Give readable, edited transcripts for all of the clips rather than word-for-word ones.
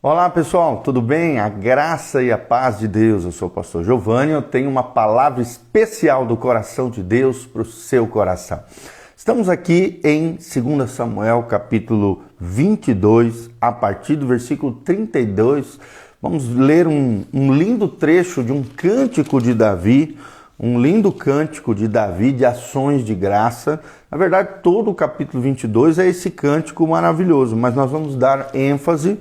Olá pessoal, tudo bem? A graça e a paz de Deus. Eu sou o pastor Giovanni, eu tenho uma palavra especial do coração de Deus para o seu coração. Estamos aqui em 2 Samuel capítulo 22, a partir do versículo 32. Vamos ler um lindo trecho de um cântico de Davi, um lindo cântico de Davi de ações de graça. Na verdade, todo o capítulo 22 é esse cântico maravilhoso, mas nós vamos dar ênfase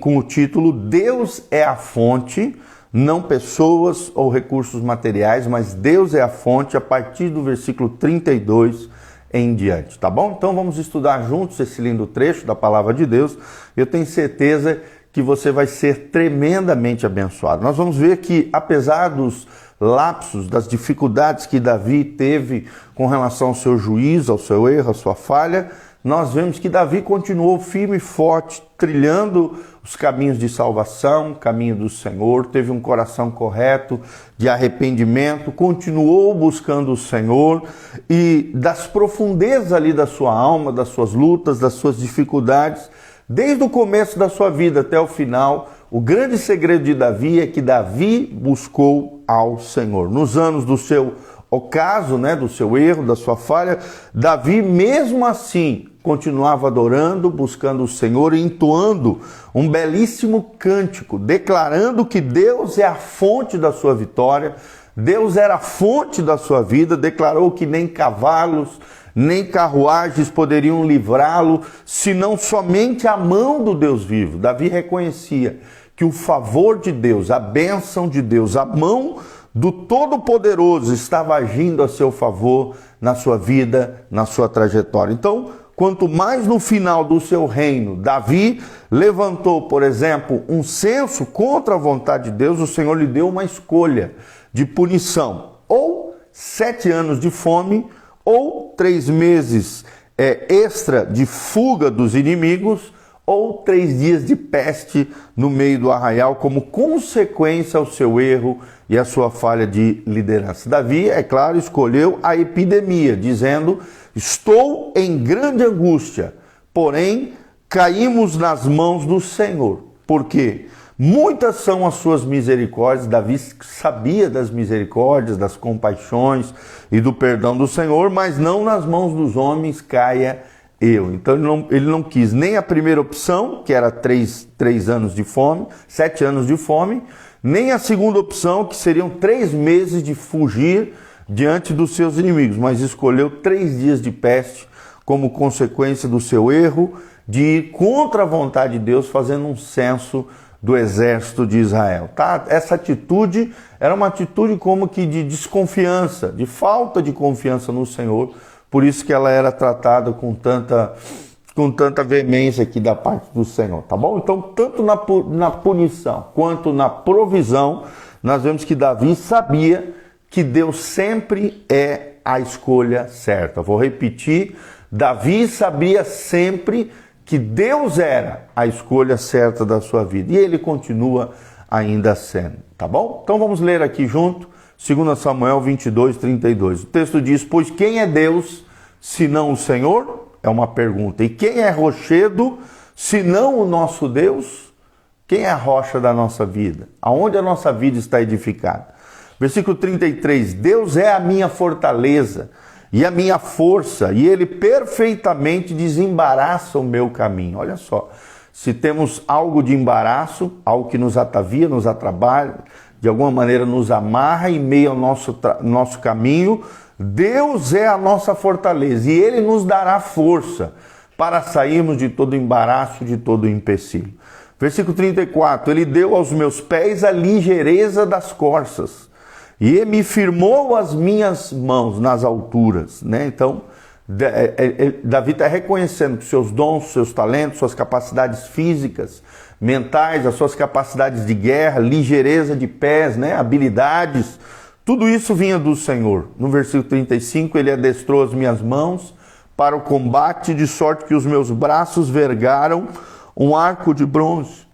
com o título Deus é a fonte, não pessoas ou recursos materiais, mas Deus é a fonte, a partir do versículo 32 em diante, tá bom? Então vamos estudar juntos esse lindo trecho da palavra de Deus. Eu tenho certeza que você vai ser tremendamente abençoado. Nós vamos ver que, apesar dos lapsos, das dificuldades que Davi teve com relação ao seu juízo, ao seu erro, à sua falha, nós vemos que Davi continuou firme e forte, trilhando os caminhos de salvação, caminho do Senhor, teve um coração correto de arrependimento, continuou buscando o Senhor e das profundezas ali da sua alma, das suas lutas, das suas dificuldades, desde o começo da sua vida até o final, o grande segredo de Davi é que Davi buscou ao Senhor. Nos anos do seu ocaso, do seu erro, da sua falha, Davi mesmo assim continuava adorando, buscando o Senhor e entoando um belíssimo cântico, declarando que Deus é a fonte da sua vitória, Deus era a fonte da sua vida, declarou que nem cavalos, nem carruagens poderiam livrá-lo, senão somente a mão do Deus vivo. Davi reconhecia que o favor de Deus, a bênção de Deus, a mão do Todo-Poderoso estava agindo a seu favor na sua vida, na sua trajetória. Então, quanto mais no final do seu reino, Davi levantou, por exemplo, um censo contra a vontade de Deus, o Senhor lhe deu uma escolha de punição, ou 7 anos de fome, ou 3 meses extra de fuga dos inimigos, ou 3 dias de peste no meio do arraial, como consequência ao seu erro e à sua falha de liderança. Davi, é claro, escolheu a epidemia, dizendo: estou em grande angústia, porém caímos nas mãos do Senhor, porque muitas são as suas misericórdias. Davi sabia das misericórdias, das compaixões e do perdão do Senhor, mas não nas mãos dos homens caia eu. Então ele não quis nem a primeira opção, que era 3 anos de fome, 7 anos de fome, nem a segunda opção, que seriam 3 meses de fugir diante dos seus inimigos, mas escolheu 3 dias de peste como consequência do seu erro, de ir contra a vontade de Deus, fazendo um censo do exército de Israel. Essa atitude era uma atitude como que de desconfiança, de falta de confiança no Senhor, por isso que ela era tratada com tanta veemência aqui da parte do Senhor, tá bom? Então, tanto na punição quanto na provisão, nós vemos que Davi sabia que Deus sempre é a escolha certa. Vou repetir, Davi sabia sempre que Deus era a escolha certa da sua vida, e ele continua ainda sendo, tá bom? Então vamos ler aqui junto, 2 Samuel 22, 32. O texto diz: pois quem é Deus, senão o Senhor? É uma pergunta. E quem é rochedo, senão o nosso Deus? Quem é a rocha da nossa vida? Aonde a nossa vida está edificada? Versículo 33, Deus é a minha fortaleza e a minha força, e Ele perfeitamente desembaraça o meu caminho. Olha só, se temos algo de embaraço, algo que nos atavia, nos atrapalha, de alguma maneira nos amarra em meio ao nosso caminho, Deus é a nossa fortaleza, e Ele nos dará força para sairmos de todo embaraço, de todo empecilho. Versículo 34, Ele deu aos meus pés a ligeireza das corças, e me firmou as minhas mãos nas alturas. Então, Davi está reconhecendo que seus dons, seus talentos, suas capacidades físicas, mentais, as suas capacidades de guerra, ligeireza de pés, habilidades, tudo isso vinha do Senhor. No versículo 35, Ele adestrou as minhas mãos para o combate, de sorte que os meus braços vergaram um arco de bronze.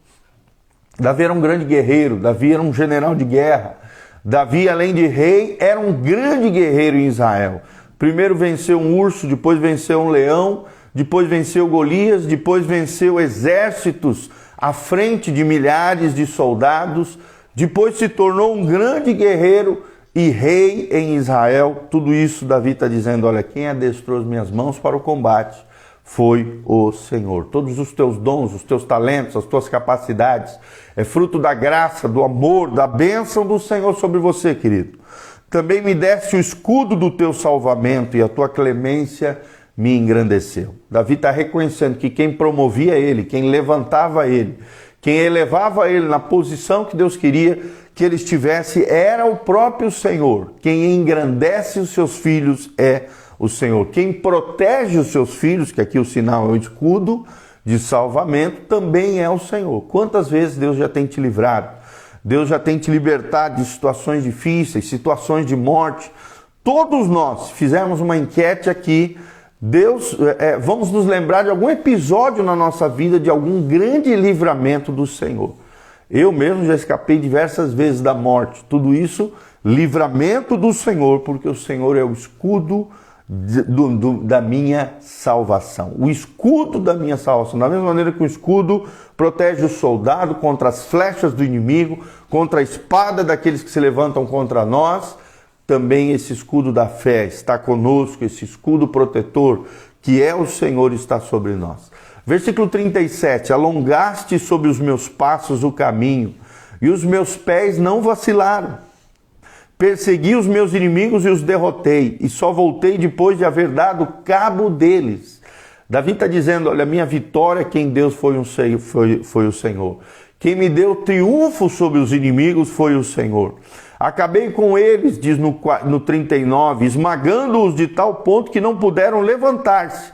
Davi era um grande guerreiro, Davi era um general de guerra. Davi, além de rei, era um grande guerreiro em Israel. Primeiro venceu um urso, depois venceu um leão, depois venceu Golias, depois venceu exércitos à frente de milhares de soldados, depois se tornou um grande guerreiro e rei em Israel. Tudo isso Davi está dizendo, olha, quem adestrou as minhas mãos para o combate foi o Senhor. Todos os teus dons, os teus talentos, as tuas capacidades, é fruto da graça, do amor, da bênção do Senhor sobre você, querido. Também me deste o escudo do teu salvamento e a tua clemência me engrandeceu. Davi está reconhecendo que quem promovia ele, quem levantava ele, quem elevava ele na posição que Deus queria que ele estivesse, era o próprio Senhor. Quem engrandece os seus filhos é o Senhor. Quem protege os seus filhos, que aqui o sinal é o escudo de salvamento, também é o Senhor. Quantas vezes Deus já tem te livrado? Deus já tem te libertado de situações difíceis, situações de morte. Todos nós fizemos uma enquete aqui. Vamos nos lembrar de algum episódio na nossa vida, de algum grande livramento do Senhor. Eu mesmo já escapei diversas vezes da morte. Tudo isso, livramento do Senhor, porque o Senhor é o escudo da minha salvação. O escudo da minha salvação. Da mesma maneira que o escudo protege o soldado contra as flechas do inimigo, contra a espada daqueles que se levantam contra nós, também esse escudo da fé está conosco, esse escudo protetor que é o Senhor está sobre nós. Versículo 37, alongaste sobre os meus passos o caminho, e os meus pés não vacilaram. Persegui os meus inimigos e os derrotei, e só voltei depois de haver dado cabo deles. Davi está dizendo, olha, a minha vitória, quem Deus foi o Senhor. Quem me deu triunfo sobre os inimigos foi o Senhor. Acabei com eles, diz no 39, esmagando-os de tal ponto que não puderam levantar-se.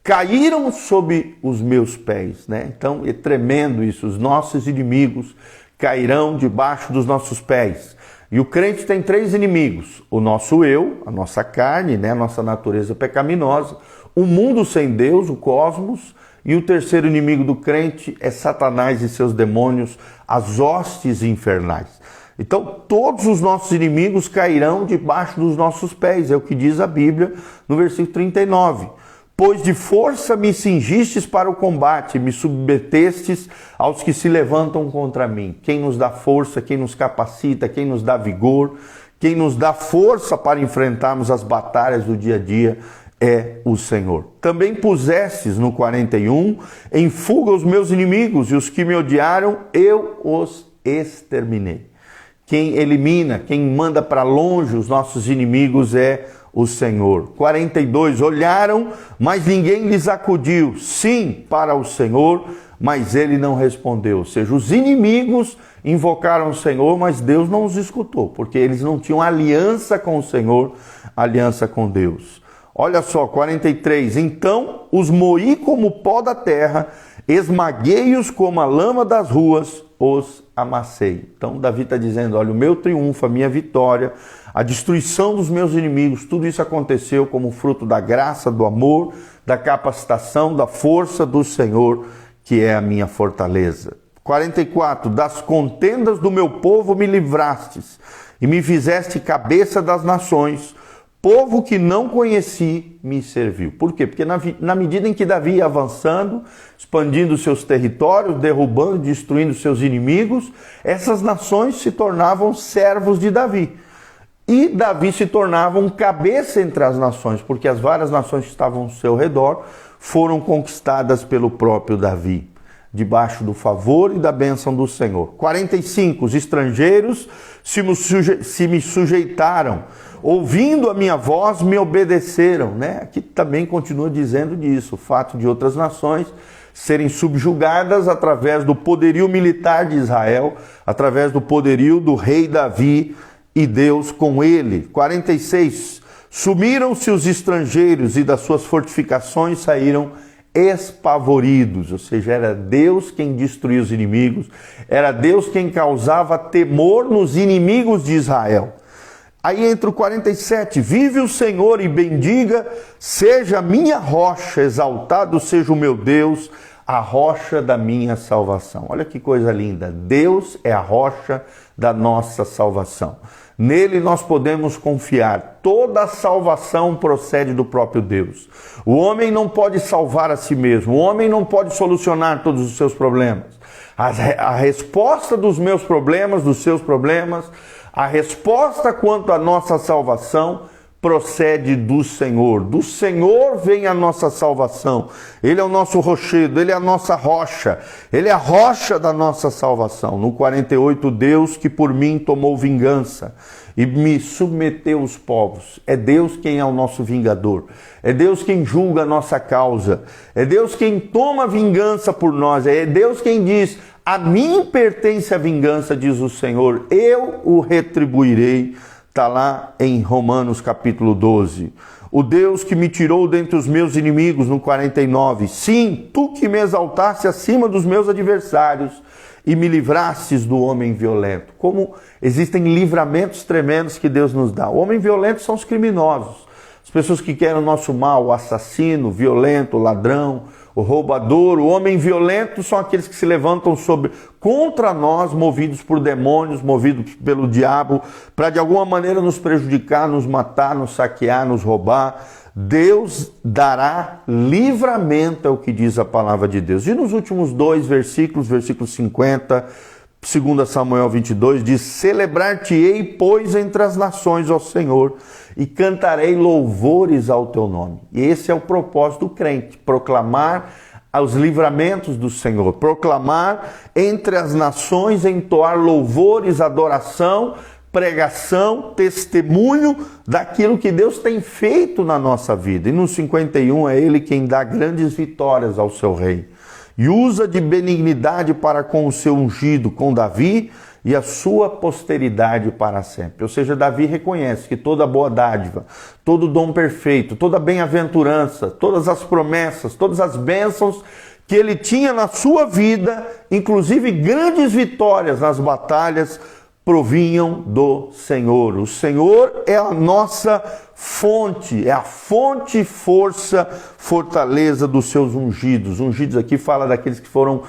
Caíram sob os meus pés, né? Então é tremendo isso, os nossos inimigos cairão debaixo dos nossos pés. E o crente tem três inimigos, o nosso eu, a nossa carne, né? A nossa natureza pecaminosa, o mundo sem Deus, o cosmos, e o terceiro inimigo do crente é Satanás e seus demônios, as hostes infernais. Então todos os nossos inimigos cairão debaixo dos nossos pés, é o que diz a Bíblia no versículo 39. Pois de força me cingistes para o combate, me submetestes aos que se levantam contra mim. Quem nos dá força, quem nos capacita, quem nos dá vigor, quem nos dá força para enfrentarmos as batalhas do dia a dia é o Senhor. Também pusestes no 41, em fuga os meus inimigos, e os que me odiaram, eu os exterminei. Quem elimina, quem manda para longe os nossos inimigos é o Senhor. 42, olharam, mas ninguém lhes acudiu. Sim, para o Senhor, mas ele não respondeu. Ou seja, os inimigos invocaram o Senhor, mas Deus não os escutou, porque eles não tinham aliança com o Senhor, aliança com Deus. Olha só, 43, então os moí como pó da terra, esmaguei-os como a lama das ruas, os amassei. Então Davi está dizendo, olha, o meu triunfo, a minha vitória, a destruição dos meus inimigos, tudo isso aconteceu como fruto da graça, do amor, da capacitação, da força do Senhor, que é a minha fortaleza. 44, das contendas do meu povo me livrastes, e me fizeste cabeça das nações, povo que não conheci me serviu. Por quê? Porque na medida em que Davi ia avançando, expandindo seus territórios, derrubando, destruindo seus inimigos, essas nações se tornavam servos de Davi. E Davi se tornava um cabeça entre as nações, porque as várias nações que estavam ao seu redor foram conquistadas pelo próprio Davi, debaixo do favor e da bênção do Senhor. 45, os estrangeiros se me sujeitaram, ouvindo a minha voz me obedeceram, né? Aqui também continua dizendo disso, o fato de outras nações serem subjugadas através do poderio militar de Israel, através do poderio do rei Davi e Deus com ele. 46, sumiram-se os estrangeiros e das suas fortificações saíram espavoridos, ou seja, era Deus quem destruía os inimigos, era Deus quem causava temor nos inimigos de Israel. Aí entra o 47, vive o Senhor e bendiga, seja a minha rocha, exaltado seja o meu Deus, a rocha da minha salvação. Olha que coisa linda, Deus é a rocha da nossa salvação. Nele nós podemos confiar, toda a salvação procede do próprio Deus. O homem não pode salvar a si mesmo, o homem não pode solucionar todos os seus problemas. A resposta dos meus problemas, dos seus problemas, a resposta quanto à nossa salvação procede do Senhor. Do Senhor vem a nossa salvação. Ele é o nosso rochedo, Ele é a nossa rocha. Ele é a rocha da nossa salvação. No 48, Deus que por mim tomou vingança e me submeteu os povos. É Deus quem é o nosso vingador. É Deus quem julga a nossa causa. É Deus quem toma vingança por nós. É Deus quem diz: a mim pertence a vingança, diz o Senhor. Eu o retribuirei. Está lá em Romanos capítulo 12. O Deus que me tirou dentre os meus inimigos, no 49. Sim, tu que me exaltaste acima dos meus adversários e me livrastes do homem violento. Como existem livramentos tremendos que Deus nos dá. O homem violento são os criminosos. As pessoas que querem o nosso mal, o assassino, o violento, o ladrão, o roubador, o homem violento são aqueles que se levantam contra nós, movidos por demônios, movidos pelo diabo, para de alguma maneira nos prejudicar, nos matar, nos saquear, nos roubar. Deus dará livramento, é o que diz a palavra de Deus. E nos últimos 2 versículos, versículo 50, 2 Samuel 22, diz: celebrar-te-ei, pois, entre as nações, ó Senhor, e cantarei louvores ao teu nome. E esse é o propósito do crente, proclamar os livramentos do Senhor, proclamar entre as nações, entoar louvores, adoração, pregação, testemunho daquilo que Deus tem feito na nossa vida. E no 51 é Ele quem dá grandes vitórias ao seu rei. E usa de benignidade para com o seu ungido, com Davi e a sua posteridade para sempre. Ou seja, Davi reconhece que toda boa dádiva, todo dom perfeito, toda bem-aventurança, todas as promessas, todas as bênçãos que ele tinha na sua vida, inclusive grandes vitórias nas batalhas, provinham do Senhor. O Senhor é a nossa fonte, é a fonte e força, fortaleza dos seus ungidos. Ungidos aqui fala daqueles que foram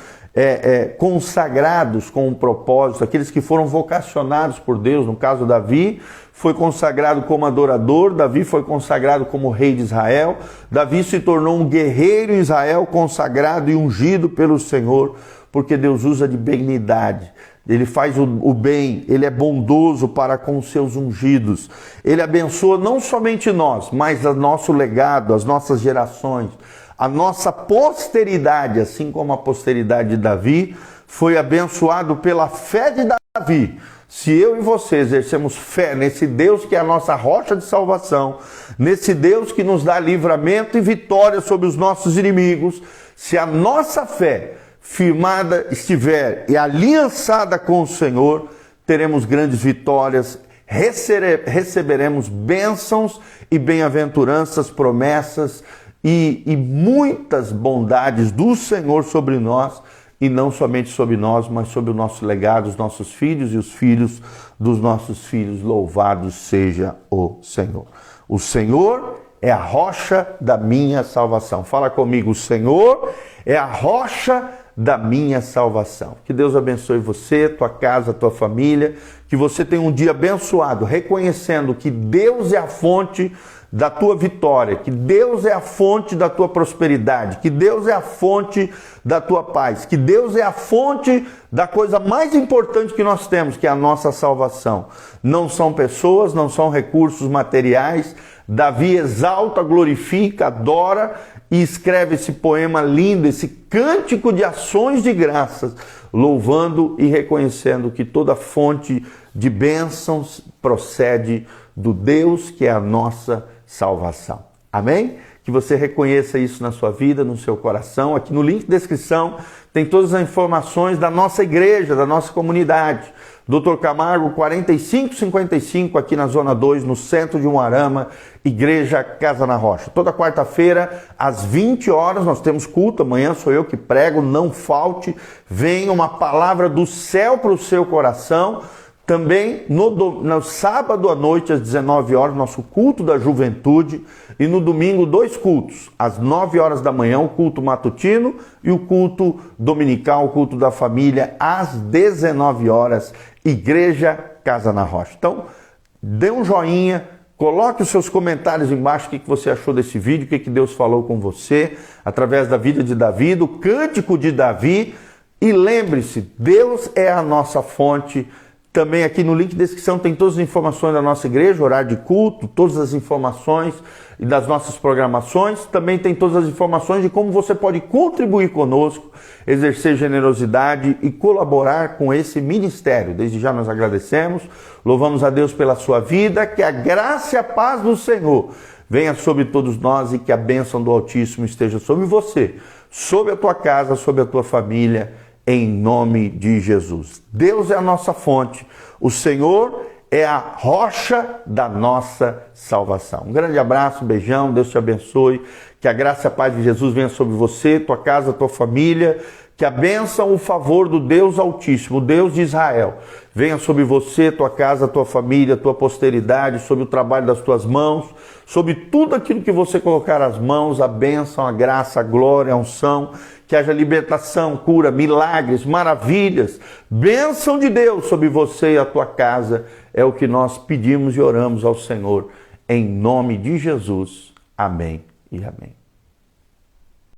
consagrados com um propósito, aqueles que foram vocacionados por Deus. No caso, Davi foi consagrado como adorador, Davi foi consagrado como rei de Israel, Davi se tornou um guerreiro em Israel, consagrado e ungido pelo Senhor, porque Deus usa de benignidade. Ele faz o bem, ele é bondoso para com os seus ungidos. Ele abençoa não somente nós, mas o nosso legado, as nossas gerações, a nossa posteridade, assim como a posteridade de Davi, foi abençoado pela fé de Davi. Se eu e você exercemos fé nesse Deus que é a nossa rocha de salvação, nesse Deus que nos dá livramento e vitória sobre os nossos inimigos, se a nossa fé firmada estiver e aliançada com o Senhor, teremos grandes vitórias, receberemos bênçãos e bem-aventuranças, promessas e muitas bondades do Senhor sobre nós, e não somente sobre nós, mas sobre o nosso legado, os nossos filhos e os filhos dos nossos filhos. Louvado seja o Senhor. O Senhor é a rocha da minha salvação. Fala comigo: o Senhor é a rocha da minha salvação. Que Deus abençoe você, tua casa, tua família, que você tenha um dia abençoado, reconhecendo que Deus é a fonte da tua vitória, que Deus é a fonte da tua prosperidade, que Deus é a fonte da tua paz, que Deus é a fonte da coisa mais importante que nós temos, que é a nossa salvação. Não são pessoas, não são recursos materiais. Davi exalta, glorifica, adora e escreve esse poema lindo, esse cântico de ações de graças, louvando e reconhecendo que toda fonte de bênçãos procede do Deus que é a nossa salvação. Amém? Que você reconheça isso na sua vida, no seu coração. Aqui no link de descrição tem todas as informações da nossa igreja, da nossa comunidade. Dr. Camargo 4555, aqui na Zona 2, no centro de Umuarama, Igreja Casa na Rocha. Toda quarta-feira, às 20 horas, nós temos culto. Amanhã sou eu que prego, não falte. Venha uma palavra do céu para o seu coração. Também no sábado à noite, às 19 horas, nosso culto da juventude. E no domingo, 2 cultos. Às 9 horas da manhã, o culto matutino e o culto dominical, o culto da família, às 19 horas, Igreja Casa na Rocha. Então, dê um joinha, coloque os seus comentários embaixo, o que você achou desse vídeo, o que Deus falou com você, através da vida de Davi, do cântico de Davi. E lembre-se, Deus é a nossa fonte. Também aqui no link de descrição tem todas as informações da nossa igreja, horário de culto, todas as informações das nossas programações. Também tem todas as informações de como você pode contribuir conosco, exercer generosidade e colaborar com esse ministério. Desde já nós agradecemos, louvamos a Deus pela sua vida, que a graça e a paz do Senhor venha sobre todos nós e que a bênção do Altíssimo esteja sobre você, sobre a tua casa, sobre a tua família, em nome de Jesus. Deus é a nossa fonte, o Senhor é a rocha da nossa salvação. Um grande abraço, beijão, Deus te abençoe, que a graça e a paz de Jesus venha sobre você, tua casa, tua família, que a bênção, o favor do Deus Altíssimo, o Deus de Israel, venha sobre você, tua casa, tua família, tua posteridade, sobre o trabalho das tuas mãos, sobre tudo aquilo que você colocar as mãos, a bênção, a graça, a glória, a unção, que haja libertação, cura, milagres, maravilhas, bênção de Deus sobre você e a tua casa, é o que nós pedimos e oramos ao Senhor, em nome de Jesus. Amém e amém.